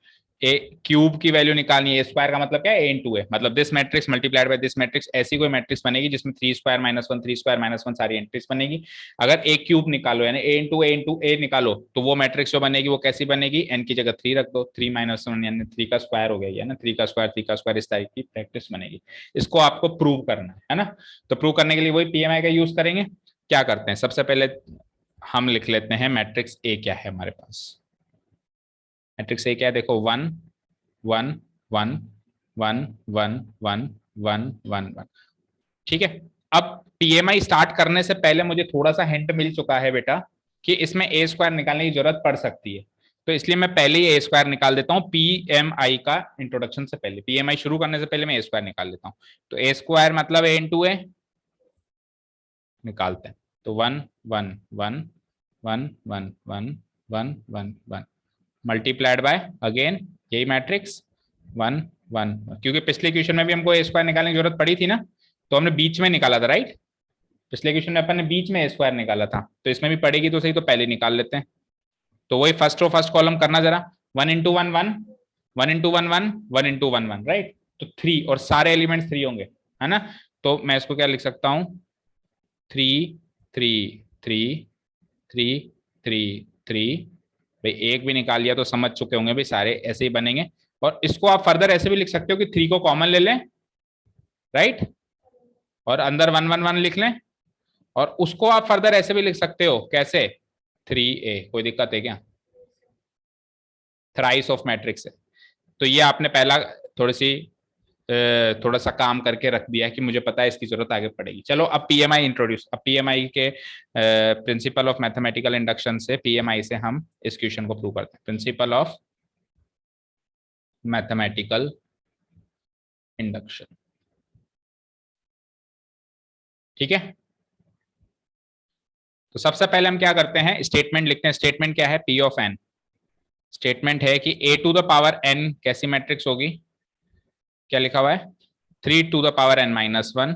ए क्यूब की वैल्यू निकालनी है, ए स्क्वायर का मतलब क्या है, ए इंटू है, मतलब this matrix multiplied by this matrix, ऐसी कोई मैट्रिक्स बनेगी जिसमें 3 स्क्वायर -1 3 स्क्वायर -1 सारी एंट्रीज बनेगी। अगर ए क्यूब निकालो यानी ए इंटू ए निकालो, तो वो मैट्रिक्स जो बनेगी वो कैसी बनेगी, एन की जगह 3 रख दो, 3 - 1 यानी 3 का स्क्वायर हो गया है ना, 3 का स्क्वायर इस टाइप की प्रैक्टिस बनेगी। इसको आपको प्रूव करना है ना, तो प्रूव करने के लिए वही पीएमआई का यूज करेंगे। क्या करते हैं, सबसे पहले हम लिख लेते हैं मैट्रिक्स ए क्या है हमारे पास। मैट्रिक्स ए क्या है, देखो 1 1 1 1 1 1 1 1 1। ठीक है, अब पीएमआई स्टार्ट करने से पहले मुझे थोड़ा सा हिंट मिल चुका है बेटा कि इसमें ए स्क्वायर निकालने की जरूरत पड़ सकती है, तो इसलिए मैं पहले ही ए स्क्वायर निकाल देता हूं पीएमआई का इंट्रोडक्शन से पहले, पीएमआई शुरू करने से पहले मैं ए स्क्वायर निकाल लेता हूं। तो ए स्क्वायर मतलब ए इंटू ए, निकालते हैं। तो 1 1 1 1 1 1 1 1 1 मल्टीप्लाइड बाय अगेन यही मैट्रिक्स 1 1, क्योंकि पिछले क्वेश्चन में भी हमको ए स्क्वायर निकालने की जरूरत पड़ी थी ना, तो हमने बीच में निकाला था, राइट। पिछले क्वेश्चन में अपन ने बीच में ए स्क्वायर निकाला था, तो इसमें भी पड़ेगी तो सही, तो पहले निकाल लेते हैं। तो वही फर्स्ट रो फर्स्ट कॉलम करना जरा, 1 इंटू 1 1, 1 इंटू 1 1, 1 इंटू 1 1, राइट। तो 3 और सारे एलिमेंट्स 3 होंगे, है ना। तो मैं इसको क्या लिख सकता हूँ, 3 3 3 3 3 3। भाई एक भी निकाल लिया तो समझ चुके होंगे भाई सारे ऐसे ही बनेंगे। और इसको आप फर्दर ऐसे भी लिख सकते हो कि 3 को कॉमन ले लें, राइट, और अंदर 1 1 1 लिख लें, और उसको आप फर्दर ऐसे भी लिख सकते हो, कैसे, 3a। कोई दिक्कत है क्या, थ्राइस ऑफ मैट्रिक्स है। तो ये आपने पहला थोड़ा सा काम करके रख दिया है कि मुझे पता है इसकी जरूरत आगे पड़ेगी। चलो अब पीएमआई इंट्रोड्यूस, अब पीएमआई के प्रिंसिपल ऑफ मैथमेटिकल इंडक्शन से, पीएमआई से हम इस क्वेश्चन को प्रूव करते हैं। प्रिंसिपल ऑफ मैथमेटिकल इंडक्शन, ठीक है। तो सबसे पहले हम क्या करते हैं, स्टेटमेंट लिखते हैं। स्टेटमेंट क्या है, पी ऑफ एन। स्टेटमेंट है कि A to the power N कैसी मैट्रिक्स होगी, क्या लिखा हुआ है, 3 to the power N minus 1,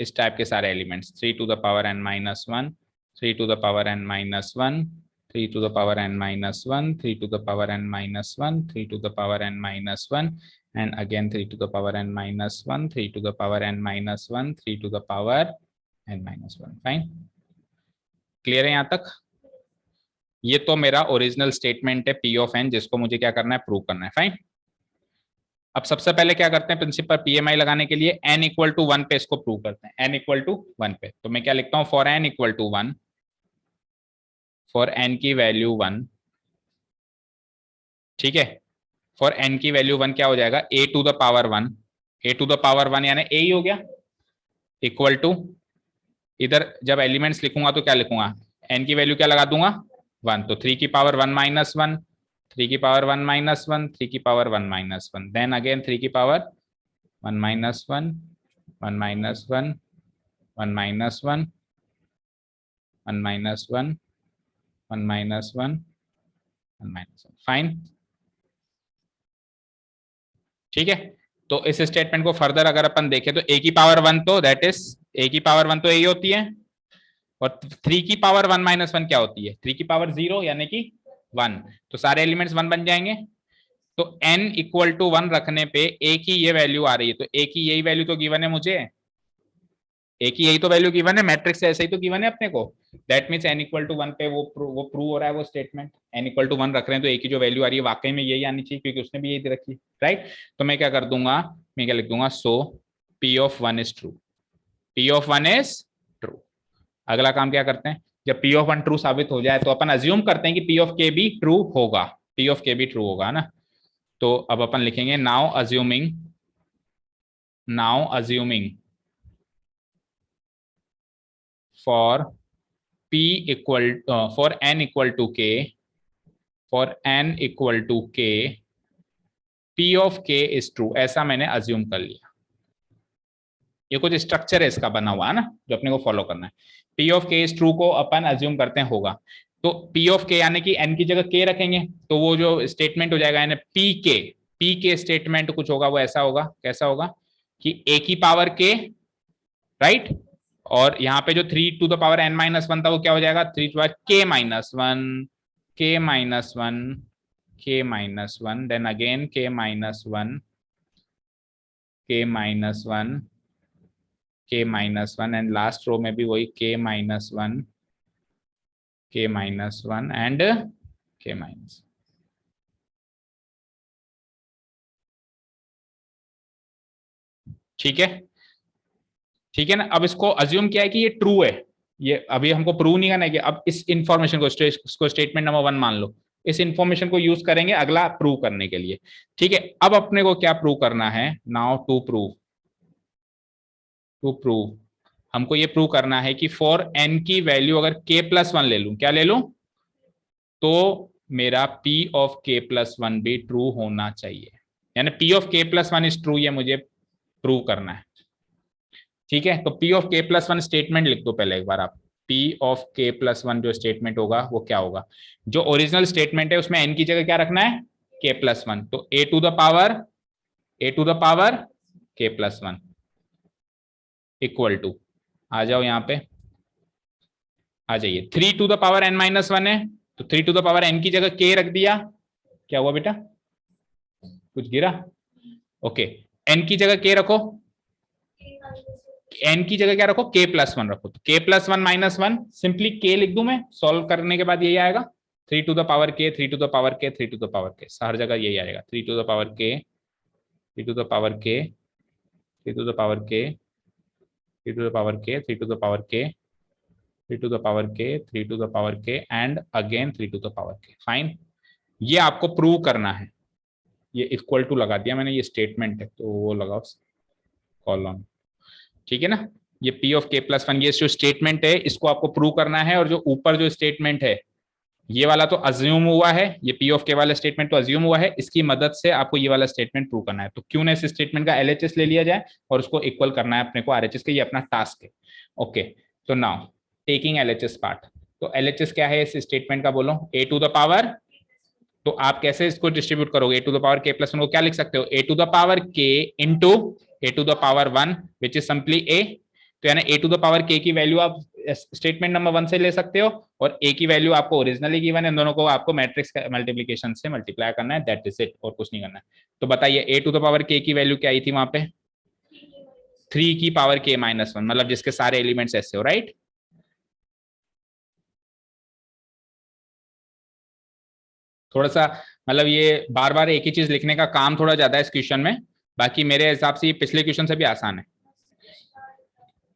इस टाइप के सारे elements, 3 to the power N minus 1, 3 to the power N minus 1, 3 to the power N minus 1, 3 to the power N minus 1, 3 to the power N minus 1, and again 3 to the power N minus 1, 3 to the power N minus 1, 3 to the power N minus 1। Fine, clear है यहाँ तक। ये तो मेरा ओरिजिनल स्टेटमेंट है पी ऑफ एन, जिसको मुझे क्या करना है, प्रूव करना है। फाइन, अब सबसे पहले क्या करते हैं, प्रिंसिपल पीएमआई लगाने के लिए n इक्वल टू 1 पे इसको प्रूव करते हैं। n इक्वल टू 1 पे तो मैं क्या लिखता हूं, for n equal to 1, for n की वैल्यू 1, ठीक है। फॉर n की वैल्यू 1 क्या हो जाएगा, a to the power 1, a to the power 1 यानी a ही हो गया, इक्वल टू, इधर जब एलिमेंट्स लिखूंगा तो क्या लिखूंगा, n की वैल्यू क्या लगा दूंगा, 1, तो 3 की पावर 1 माइनस 1, 3 की पावर 1 माइनस 1, 3 की पावर 1 माइनस 1, देन अगेन 3 की power 1 minus 1, 1 minus 1, 1 minus 1, 1 minus 1, 1 minus 1, 1 minus 1। Fine, ठीक है। तो इस स्टेटमेंट को फर्दर अगर अपन देखें तो a की पावर 1 तो दैट इज, a की पावर 1 तो यही होती है, और 3 की पावर 1 माइनस 1 क्या होती है, 3 की पावर 0 यानी कि 1, तो सारे एलिमेंट्स 1 बन जाएंगे। तो n इक्वल टू 1 रखने पे a की ये वैल्यू आ रही है, तो a की यही वैल्यू तो गिवन है मुझे, a की यही तो वैल्यू गिवन है, मैट्रिक्स से ऐसे ही तो गिवन है अपने को। That means n equal to 1 पे वो प्रूव हो रहा है वो स्टेटमेंट। n इक्वल टू 1 रख रहे हैं तो a की जो वैल्यू आ रही है वाकई में यही आनी चाहिए, क्योंकि उसने भी यही रखी, राइट। तो मैं क्या कर दूंगा, मैं क्या लिख दूंगा, सो p of 1 is true, p of 1 is true. अगला काम क्या करते हैं, जब p ऑफ 1 ट्रू साबित हो जाए तो अपन अज्यूम करते हैं कि p ऑफ k भी ट्रू होगा, p ऑफ k भी ट्रू होगा ना। तो अब अपन लिखेंगे now assuming for p equal for n equal to k, for n equal to k, p of k is true, ऐसा मैंने अज्यूम कर लिया। ये कुछ स्ट्रक्चर है इसका बना हुआ है ना, जो अपने को फॉलो करना है। p of k is true को अपन अज्यूम करते हैं होगा, तो p ऑफ k यानी कि n की जगह k रखेंगे, तो वो जो स्टेटमेंट हो जाएगा यानी p के स्टेटमेंट कुछ होगा, वो ऐसा होगा, कैसा होगा कि a की पावर k, राइट, और यहाँ पे जो 3 to the power n minus 1 था वो क्या हो जाएगा, 3 to power k minus 1, k minus 1, k minus 1, then again k minus 1, k minus 1, k minus 1, and last row में भी वही k minus 1, k minus 1 and k minus. ठीक है, ठीक है ना। अब इसको अज्यूम किया है कि ये ट्रू है, ये अभी हमको प्रूव नहीं करना है कि अब इस इंफॉर्मेशन को स्टेटमेंट नंबर 1 मान लो, इस इंफॉर्मेशन को यूज करेंगे अगला प्रूव करने के लिए। ठीक है, अब अपने को क्या प्रूव करना है, नाउ टू प्रूव हमको ये प्रूव करना है कि फॉर एन की वैल्यू अगर k+1 ले लूं, क्या ले लूं, तो मेरा p ऑफ k+1 भी ट्रू होना चाहिए, यानी p of k+1 is true, ये मुझे प्रूव करना है। ठीक है, तो p ऑफ k+1 स्टेटमेंट लिख दो पहले एक बार आप। p ऑफ k+1 जो स्टेटमेंट होगा वो क्या होगा, जो ओरिजिनल स्टेटमेंट है उसमें n की जगह क्या रखना है, k+1, तो a to the power k+1 equal to, आ जाओ यहां पे, आ जाइए, 3 टू द पावर n-1 है, तो 3 टू द पावर n की जगह k रख दिया, क्या हुआ बेटा, कुछ गिरा, ओके, n की जगह k रखो, n की जगह क्या रखो, k+1 रखो, तो k+1 - 1, सिंपली k लिख दूं मैं, सॉल्व करने के बाद यही आएगा, 3 to the power k, 3 to the power k, 3 to the power k, हर जगह यही आएगा, 3 to the power k, 3 to the power k, 3 to the power k, 3 to the power k, 3 to the power k, 3 to the power k, 3 to the power k and again 3 to the power k, fine. ये आपको प्रूव करना है, ये इक्वल टू लगा दिया मैंने, ये स्टेटमेंट है तो वो लगाओ कॉलम, ठीक है ना। ये p ऑफ k+1 ये जो स्टेटमेंट है इसको आपको प्रूव करना है, और जो ऊपर जो स्टेटमेंट है ये वाला तो अज्यूम हुआ है, ये p ऑफ k वाला स्टेटमेंट तो अज्यूम हुआ है, इसकी मदद से आपको ये वाला स्टेटमेंट प्रूव करना है। तो क्यों ना इस स्टेटमेंट का LHS ले लिया जाए और उसको इक्वल करना है अपने को RHS के, ये अपना टास्क है। ओके, तो नाउ टेकिंग LHS पार्ट, तो LHS क्या है इस स्टेटमेंट का, बोलो a टू द पावर, तो आप कैसे इसको डिस्ट्रीब्यूट करोगे, a to the power k+1 को क्या लिख सकते हो, a to the power k into a to the power 1 which is simply a, तो यानी a to the power k की वैल्यू आप स्टेटमेंट नंबर 1 से ले सकते हो, और a की वैल्यू आपको ओरिजिनली गिवन है, इन दोनों को आपको मैट्रिक्स मल्टीप्लिकेशन से मल्टीप्लाई करना है, दैट इज इट, और कुछ नहीं करना है। तो बताइए a to the power k की वैल्यू क्या आई थी वहां पे, 3 की पावर k-1, मतलब जिसके सारे एलिमेंट्स ऐसे हो, राइट। थोड़ा सा मतलब ये बार बार एक ही चीज लिखने का काम थोड़ा ज्यादा है इस क्वेश्चन में, बाकी मेरे हिसाब से ये पिछले क्वेश्चन से भी आसान है,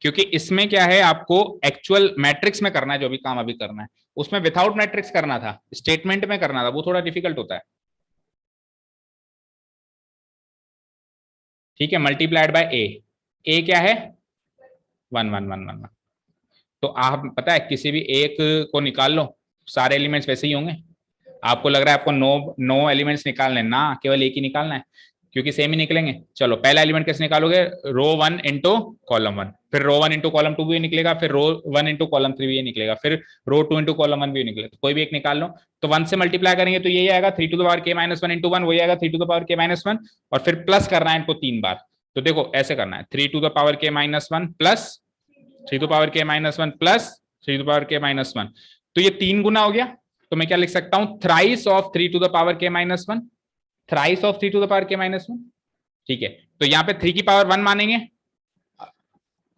क्योंकि इसमें क्या है आपको एक्चुअल मैट्रिक्स में करना है, जो भी काम अभी करना है उसमें विदाउट मैट्रिक्स करना था, स्टेटमेंट में करना था, वो थोड़ा डिफिकल्ट होता है। ठीक है, मल्टीप्लाइड बाय ए क्या है, 1 1 1 1 1, तो आप पता है किसी भी एक को निकाल लो, सारे एलिमेंट्स वैसे ही होंगे। आपको लग रहा है आपको 9 एलिमेंट्स निकालने ना, केवल एक ही निकालना है, क्योंकि सेम ही निकलेंगे। चलो पहला एलिमेंट कैसे निकालोगे, रो 1 इंटू कॉलम 1, फिर रो 1 इंटू कॉलम 2 भी निकलेगा, फिर रो 1 इंटू कॉलम 3 भी निकलेगा, फिर रो 2 इंटू कॉलम 1 भी निकलेगा, तो कोई भी एक निकाल लो। तो 1 से मल्टीप्लाई करेंगे तो यही आएगा 3 to the power k-1 into 1, वही आएगा 3 टू द पावर k-1, और फिर प्लस करना है इनको 3 बार। तो देखो ऐसे करना है, 3 to the power k-1 plus 3 to the power k-1 plus 3 to the power k-1, तो ये 3 गुना हो गया। तो मैं क्या लिख सकता हूं, thrice of 3 to the power k-1, thrice of 3 to the power k-1। ठीक है, तो यहाँ पे 3 की पावर 1 मानेंगे,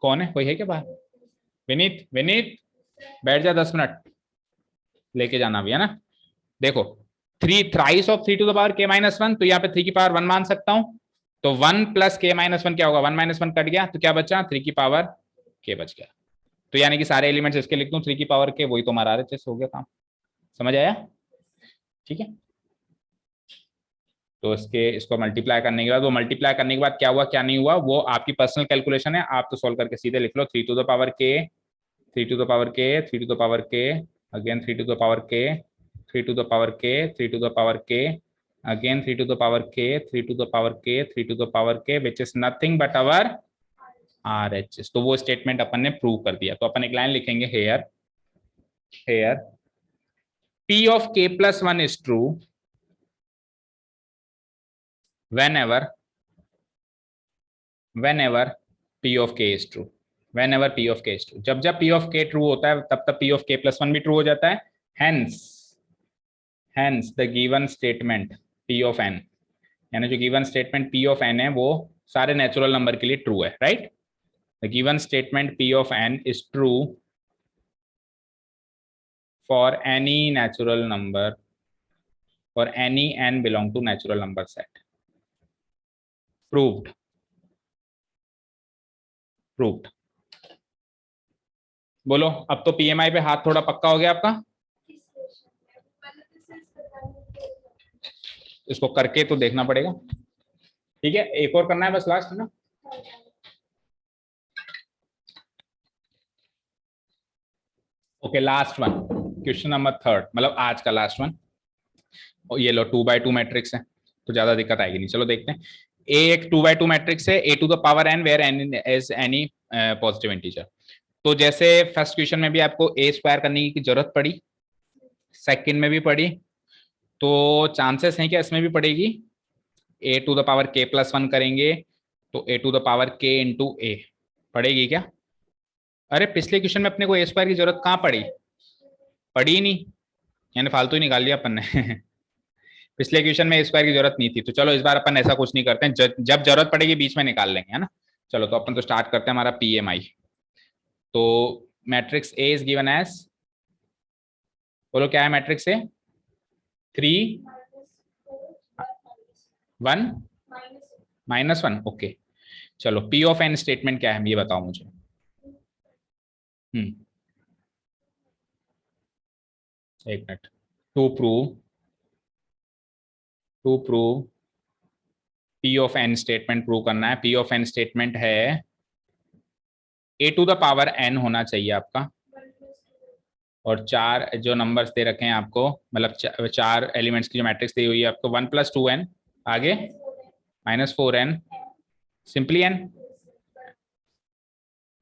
कौन है, कोई है क्या बाहर, विनीत, विनीत बैठ जा 10 मिनट, लेके जाना भी है ना। देखो 3 thrice of 3 to the power k-1, तो यहाँ पे 3 की पावर 1 मान सकता हूं, तो 1 प्लस k-1 क्या होगा, 1 - 1 कट गया, तो क्या बचा, 3 की पावर k बच गया। तो यानी कि सारे एलिमेंट्स इसके लिख दूं 3 की पावर k, वही तो हमारा RHS हो गया काम, समझ आया। ठीक है, तो इसको मल्टीप्लाई करने के बाद, वो मल्टीप्लाई करने के बाद क्या हुआ क्या नहीं हुआ वो आपकी पर्सनल कैलकुलेशन है, आप तो सॉल्व करके सीधे लिख लो, 3 to the power k, 3 to the power k, 3 to the power k, again 3 to the power k, 3 to the power k, 3 to the power k, again 3 to the power k, 3 to the power k, 3 to the power k, which is nothing but our RHS। तो वो स्टेटमेंट अपन ने प्रूव कर दिया। तो अपन एक लाइन लिखेंगे, here here p of k+1 is true whenever p of k is true, whenever p of k is true, जब जब p of k ट्रू होता है तब तब p of k+1 भी ट्रू हो जाता है। hence the given statement p of n, यानी जो given statement p of n है वो सारे नेचुरल नंबर के लिए ट्रू है, right. The given statement p of n is true for any natural number, for any n belong to natural number set, proved, proved। बोलो अब तो PMI पे हाथ थोड़ा पक्का हो गया आपका। इसको करके तो देखना पड़ेगा। ठीक है, एक और करना है बस लास्ट है ना। Okay, last one, question number third, मतलब आज का लास्ट वन। ये लो 2x2 मैट्रिक्स है, तो ज्यादा दिक्कत आएगी नहीं। चलो देखते हैं। ए एक 2x2 मैट्रिक्स है, a to the power n where n is any positive integer. तो जैसे फर्स्ट क्वेश्चन में भी आपको a स्क्वायर करने की जरूरत पड़ी, सेकंड में भी पड़ी, तो चांसेस हैं कि इसमें भी पड़ेगी। a to the power k plus one करेंगे तो a to the power k into A पड़ेगी क्या? अरे पिछले क्वेश्चन में अपने को a स्क्वायर की जरूरत कहाँ पड़ी? पड़ी ही नहीं, यानी फालतू ही निकाल लिया अपन ने। पिछले क्वेश्चन में स्क्वायर की जरूरत नहीं थी, तो चलो इस बार अपन ऐसा कुछ नहीं करते हैं, जब जरूरत पड़ेगी बीच में निकाल लेंगे, है ना। चलो तो अपन तो स्टार्ट करते हैं हमारा PMI। तो matrix A is given as, बोलो क्या है मैट्रिक्स ए? 3 1 -1। ओके, चलो P ऑफ एन स्टेटमेंट क्या है ये बताओ मुझे। एक minute. To prove P of n statement prove करना है। P ऑफ एन स्टेटमेंट है a to the power n होना चाहिए आपका, और चार जो नंबर्स दे रखे हैं आपको, मतलब चार एलिमेंट्स की जो मैट्रिक्स दी हुई है आपको, 1 + 2n, आगे -4n, simply n,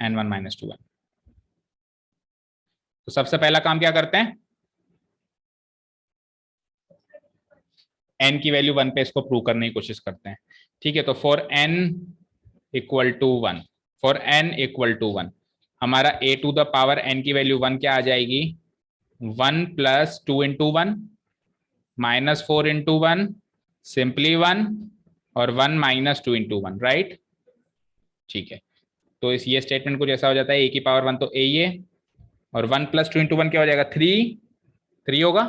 n1 - 2n। तो सबसे पहला काम क्या करते हैं, n की वैल्यू 1 पे इसको प्रूव करने की कोशिश करते हैं। ठीक है, तो for n equal to 1, for n equal to 1, हमारा a to the power n की वैल्यू 1 क्या आ जाएगी? 1 + 2 × 1 -4 × 1, सिंपली 1, और 1 - 2 × 1, राइट। ठीक है, तो इस ये स्टेटमेंट को जैसा हो जाता है a की पावर 1 तो a ये, और 1 + 2 × 1 क्या हो जाएगा? 3 होगा,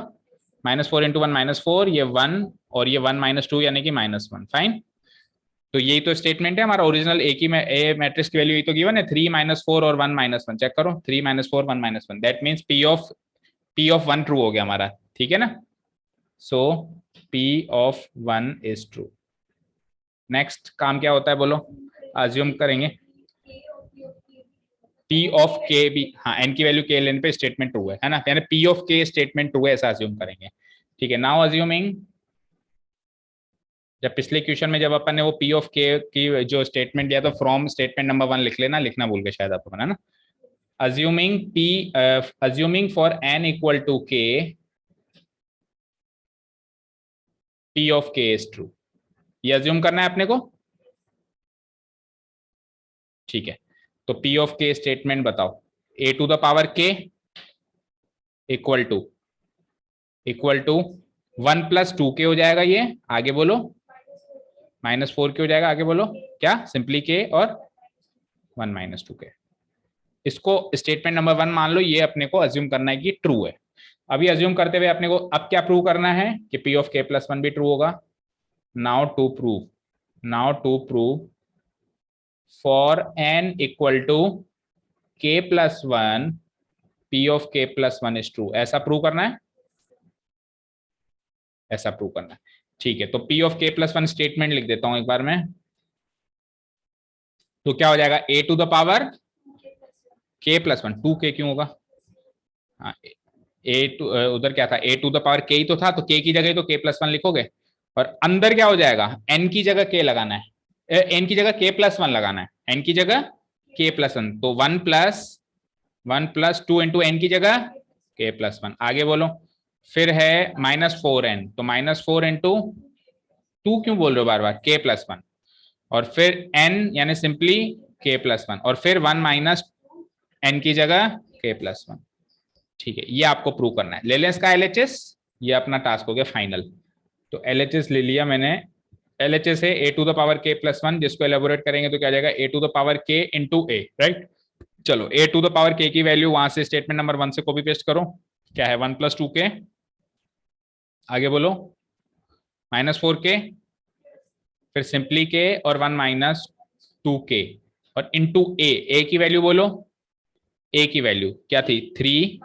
-4 × 1 -4, ये 1, और ये 1 - 2 यानी कि -1, फाइन। तो यही तो स्टेटमेंट है हमारा ओरिजिनल ए की, ए मैट्रिक्स की वैल्यू यही तो गिवन है, 3 -4 और 1 -1। चेक करो, 3 -4 1 -1, that means P of 1 true हो गया हमारा, ठीक है ना। सो P of 1 is true. Next काम क्या होता है बोलो, अज्यूम करेंगे P ऑफ K भी, हाँ n की वैल्यू K लेने पे स्टेटमेंट ट्रू है ना, यानी P of K statement true है, ऐसा अज्यूम करेंगे। ठीक है, नाउ अज्यूमिंग, जब पिछले क्वेश्चन में जब अपन ने वो P ऑफ K की जो स्टेटमेंट दिया तो फ्रॉम स्टेटमेंट नंबर 1 लिख लेना, लिखना भूल गए शायद अपन, है ना। assuming for n equal to k, P of k is true, ये अज्यूम करना है अपने को। ठीक है, तो P of k स्टेटमेंट बताओ, a to the power k equal to 1 + 2k हो जाएगा, ये आगे बोलो, -4k हो जाएगा, आगे बोलो क्या, सिंपली k, और 1 - 2k। इसको स्टेटमेंट नंबर 1 मान लो, ये अपने को अज्यूम करना है कि ट्रू है। अभी अज्यूम करते हुए अपने को अब क्या प्रूव करना है कि P ऑफ k + 1 भी ट्रू होगा। Now to prove for n equal to k + 1, P of k + 1 is true, ऐसा प्रूव करना है, ऐसा प्रूव करना है। ठीक है, तो P ऑफ k + 1 स्टेटमेंट लिख देता हूं एक बार में। तो क्या हो जाएगा, a to the power k + 1, 2k क्यों होगा, हाँ, उधर क्या था, a to the power k ही तो था, तो k की जगह तो k + 1 लिखोगे, और अंदर क्या हो जाएगा, n की जगह k लगाना है, n की जगह k + 1 लगाना है, n की जगह k + 1, तो 1 + 2 × n की जगह k + 1, आगे बोलो। फिर है -4n, तो -4 × 2 क्यों बोल रहे हो बार बार, k + 1, और फिर n यानी सिंपली k + 1, और फिर 1 - n की जगह k + 1। ठीक है, ये आपको प्रूव करना है। ले लें इसका LHS, ये अपना टास्क हो गया फाइनल। तो LHS ले लिया मैंने, LHS है a to the power k + 1, जिसको एलेबोरेट करेंगे तो क्या जाएगा, a to the power k × a, right. चलो a to the power k की वैल्यू वहां से स्टेटमेंट नंबर 1 से कॉपी पेस्ट करो, क्या है 1 + 2k, आगे बोलो -4k, फिर सिंपली k, और 1 - 2k, और इंटू a की वैल्यू बोलो, a की वैल्यू क्या थी, 3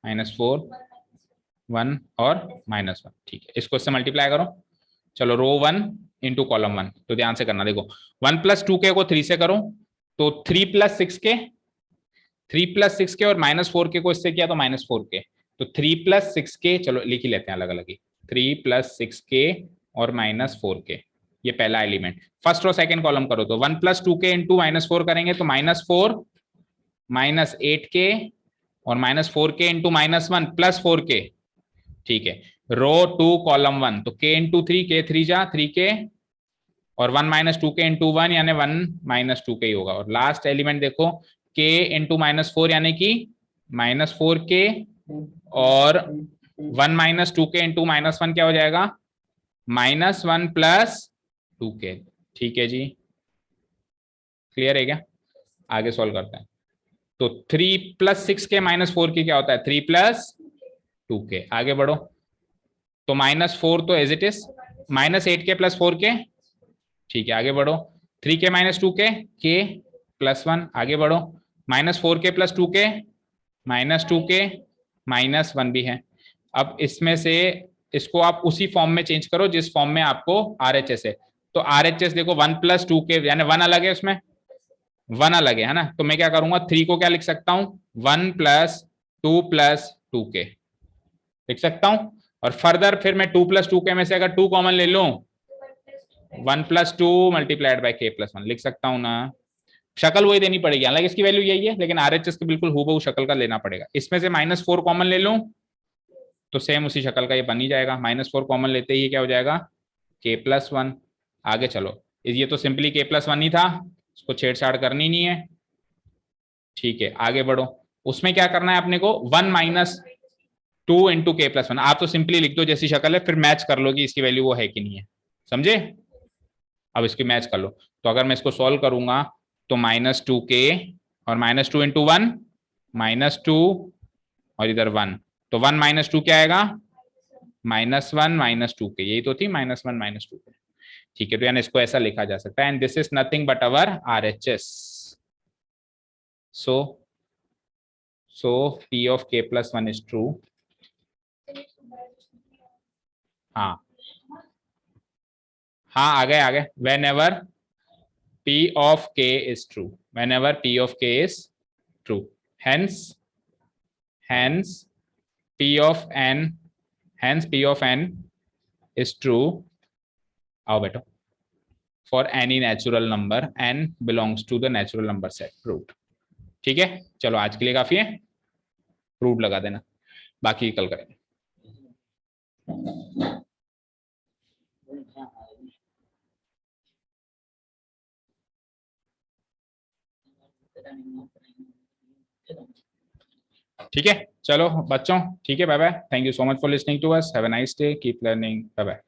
-4 1 और -1। ठीक है, इसको इससे मल्टीप्लाई करो, चलो रो 1 इंटू कॉलम 1, तो ध्यान से करना, देखो 1 प्लस 2k को 3 से करो तो 3 प्लस 6k और -4k को इससे किया तो -4k, तो 3 प्लस 6k, चलो लिख ही लेते हैं अलग अलग ही, 3 प्लस 6k और -4k, ये पहला एलिमेंट। फर्स्ट और सेकंड कॉलम करो तो 1 प्लस 2k इंटू -4 करेंगे तो -4 -8k और -4k इंटू -1 प्लस 4k, ठीक है। रो 2 कॉलम 1, तो k इंटू 3, k 3 जा 3k और 1 माइनस 2k इंटू 1 यानी 1 माइनस 2k ही होगा। और लास्ट एलिमेंट देखो k इंटू -4 यानी कि -4k और 1 माइनस 2k इंटू -1 क्या हो जाएगा, -1 प्लस 2k। ठीक है जी, क्लियर है क्या? आगे सॉल्व करते हैं। तो 3 प्लस 6k -4k क्या होता है, 3 प्लस 2k। आगे बढ़ो, तो -4 तो as it is, -8k plus 4k, ठीक है। आगे बढ़ो, 3k -2k, k +1, आगे बढ़ो, -4k प्लस 2k, -2k, -1 भी है। अब इसमें से इसको आप उसी फॉर्म में चेंज करो जिस फॉर्म में आपको RHS है। तो RHS देखो 1 प्लस 2k यानी 1 अलग है, उसमें 1 अलग है ना, तो मैं क्या करूंगा, 3 को क्या लिख सकता हूं, 1 प्लस 2 प्लस 2k लिख सकता हूं। और फर्दर फिर मैं 2 प्लस 2k में से अगर 2 कॉमन ले लूं, 1 plus 2 multiplied by k plus 1 लिख सकता हूं ना। शक्ल वही देनी पड़ेगी, हालांकि इसकी वैल्यू यही है, लेकिन RHS की बिल्कुल हूबहू शक्ल का लेना पड़ेगा। इसमें से -4 कॉमन ले लूं तो सेम उसी शक्ल का ये बन ही जाएगा, -4 कॉमन लेते ही क्या हो जाएगा, k प्लस 1। आगे चलो, ये तो सिंपली k प्लस 1 ही था, इसको छेड़छाड़ करनी नहीं है, ठीक है। आगे बढ़ो, उसमें क्या करना है अपने को, 1 माइनस 2 इंटू k प्लस 1, आप तो सिंपली लिख दो जैसी शक्ल है, फिर मैच कर लो कि इसकी वैल्यू वो है कि नहीं है, समझे? अब इसकी मैच कर लो, तो अगर मैं इसको सॉल्व करूंगा तो -2k और -2 इंटू 1 -2 और इधर 1, तो 1 -2 क्या आएगा, -1 -2k, यही तो थी -1 -2k, ठीक है। तो यानी इसको ऐसा लिखा जा सकता है, and this is nothing but our RHS। So P of k plus 1 is true। हाँ हाँ, आ गए when ever P of k is true, whenever P of k is true, hence P of n, hence P of n is true। आओ बेटो, for any natural number n belongs to the natural number set, proved। ठीक है, चलो आज के लिए काफी है, प्रूव लगा देना, बाकी कल करेंगे। ठीक है, चलो बच्चों, ठीक है, bye bye, thank you so much for listening to us, have a nice day, keep learning, bye bye.